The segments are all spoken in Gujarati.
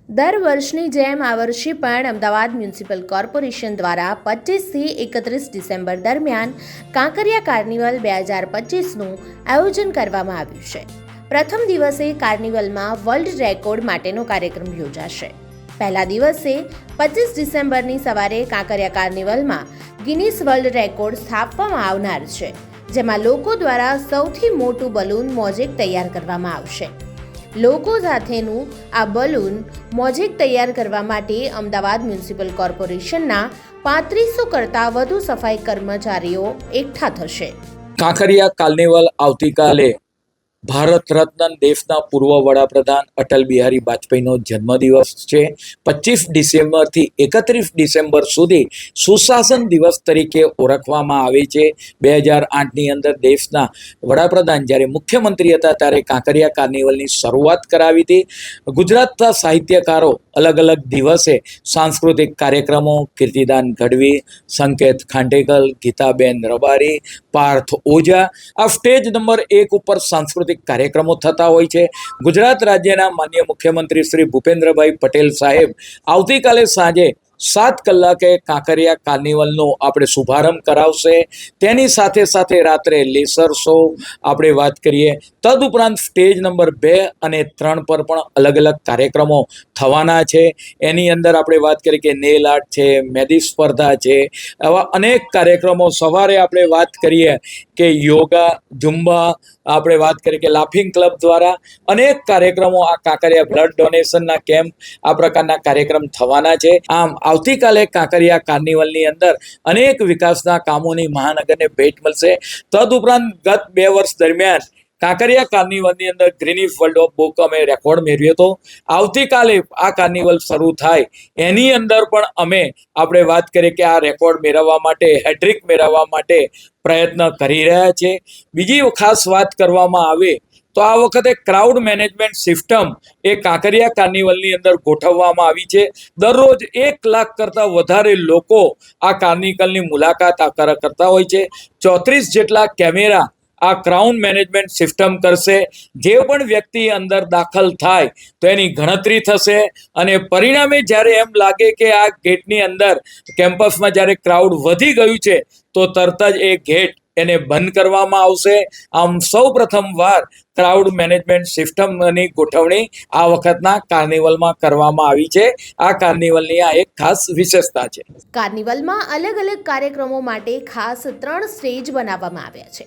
દર વર્ષની જેમ આ વર્ષે પણ અમદાવાદ મ્યુનિસિપલ કોર્પોરેશન દ્વારા 25થી 31 ડિસેમ્બર દરમિયાન કાંકરિયા કાર્નિવલ 2025નું આયોજન કરવામાં આવ્યું છે. પ્રથમ દિવસે કાર્નિવલમાં વર્લ્ડ રેકોર્ડ માટેનો કાર્યક્રમ યોજાશે. પહેલા દિવસે 25 ડિસેમ્બરની સવારે કાંકરિયા કાર્નિવલમાં ગિનીસ વર્લ્ડ રેકોર્ડ સ્થાપવામાં આવનાર છે, જેમાં લોકો દ્વારા સૌથી મોટું બલૂન મોઝેક તૈયાર કરવામાં આવશે. લોકો સાથેનું આ બલૂન મોઝેક તૈયાર કરવા માટે અમદાવાદ મ્યુનિસિપલ કોર્પોરેશનના 3500 કરતાં વધુ સફાઈ કર્મચારીઓ એકઠા થશે. કાંકરિયા કાર્નિવલ આવતીકાલે ભારત રત્ન દેશના પૂર્વ વડાપ્રધાન અટલ બિહારી વાજપેયીનો જન્મદિવસ છે. 25 ડિસેમ્બરથી 31 ડિસેમ્બર સુધી સુશાસન દિવસ તરીકે ઓળખવામાં આવે છે. 2008ની અંદર દેશના વડાપ્રધાન જ્યારે મુખ્યમંત્રી હતા ત્યારે કાંકરિયા કાર્નિવલની શરૂઆત કરાવી હતી. ગુજરાતના સાહિત્યકારો અલગ અલગ દિવસે સાંસ્કૃતિક કાર્યક્રમો, કીર્તિદાન ગઢવી, સંકેત ખાંડેકર, ગીતાબેન રબારી, પાર્થ ઓઝા, આ સ્ટેજ નંબર 1 ઉપર સાંસ્કૃતિક કાર્યક્રમો થતા હોય છે. ગુજરાત રાજ્યના માનનીય મુખ્યમંત્રી શ્રી ભૂપેન્દ્રભાઈ પટેલ સાહેબ આવતીકાલે સાંજે 7 કલાકે કાંકરિયા કાર્નિવલનો આપણે શુભારંભ કરાવશે. તેની સાથે સાથે રાત્રે લેસર શો આપણે વાત કરીએ. તદુપરાંત સ્ટેજ નંબર 2 અને 3 પર પણ અલગ અલગ કાર્યક્રમો થવાના છે. એની અંદર આપણે વાત કરીએ કે નેલ આર્ટ છે, મહેંદી સ્પર્ધા છે, આવા અનેક કાર્યક્રમો. સવારે આપણે વાત કરીએ કે યોગા, ઝુંબા, આપણે વાત કરીએ કે લાફિંગ ક્લબ દ્વારા અનેક કાર્યક્રમો, આ કાંકરિયા બ્લડ ડોનેશનના કેમ્પ, આ પ્રકારના કાર્યક્રમ થવાના છે. આમ આવતીકાલે કાંકરિયા કાર્નિવલની અંદર અનેક વિકાસના કામોની મહાનગરને ભેટ મળશે. તદુપરાંત ગત 2 વર્ષ દરમિયાન કાંકરિયા કાર્નિવલની અંદર ગ્રીનિસ વર્લ્ડ ઓફ બુક અમે રેકોર્ડ મેળવ્યો હતો. આવતીકાલે આ કાર્નિવલ શરૂ થાય એની અંદર પણ અમે આપણે વાત કરીએ કે આ રેકોર્ડ મેળવવા માટે, હેટ્રિક મેળવવા માટે પ્રયત્ન કરી રહ્યા છે. બીજી ખાસ વાત કરવામાં આવે તો આ વખતે ક્રાઉડ મેનેજમેન્ટ સિસ્ટમ એ કાંકરિયા કાર્નિવલની અંદર ગોઠવવામાં આવી છે. દરરોજ 1 લાખ કરતાં વધારે લોકો આ કાર્નિવલની મુલાકાત કરતા હોય છે. 34 જેટલા કેમેરા આ ક્રાઉડ મેનેજમેન્ટ સિસ્ટમ કરશે. જે પણ વ્યક્તિ અંદર દાખલ થાય તો એની ગણતરી થશે અને પરિણામે જ્યારે એમ લાગે કે આ ગેટની અંદર કેમ્પસમાં જ્યારે ક્રાઉડ વધી ગયું છે તો તરત જ એ ગેટ એને બંધ કરવામાં આવશે. આમ સૌ પ્રથમવાર ક્રાઉડ મેનેજમેન્ટ સિસ્ટમની ગોઠવણી આ વખતના કાર્નિવલમાં કરવામાં આવી છે. આ કાર્નિવલની આ એક ખાસ વિશેષતા છે. કાર્નિવલમાં અલગ અલગ કાર્યક્રમો માટે ખાસ 3 સ્ટેજ બનાવવામાં આવ્યા છે.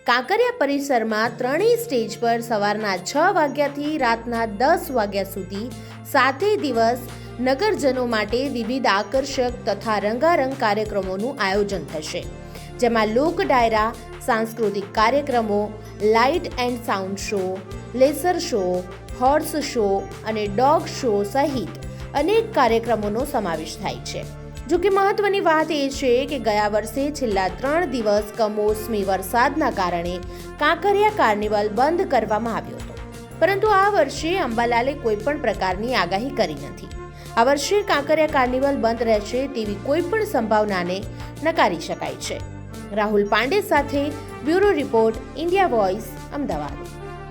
કાંકરિયા પરિસરમાં 3 સ્ટેજ પર સવારના 6 વાગ્યાથી રાતના 10 વાગ્યા સુધી 7 દિવસ નગરજનો માટે વિવિધ આકર્ષક તથા રંગારંગ કાર્યક્રમોનું આયોજન થશે, જેમાં લોક ડાયરા, સાંસ્કૃતિક કાર્યક્રમો, light and sound show, laser show, horse show અને ડોગ શો સહિત અનેક કાર્યક્રમોનો સમાવેશ થાય છે. જો કે મહત્વની વાત એ છે કે ગયા વર્ષે છેલ્લા 3 દિવસ કમોસમી વરસાદના કારણે કાંકરિયા કાર્નિવલ બંધ કરવામાં આવ્યો હતો, પરંતુ આ વર્ષે અંબાલાલે કોઈ પણ પ્રકારની આગાહી કરી નથી. આ વર્ષે કાંકરિયા કાર્નિવલ બંધ રહેશે તેવી કોઈ પણ સંભાવનાને નકારી શકાય છે. રાહુલ પાંડે સાથે bureau report, India voice, Ahmedabad.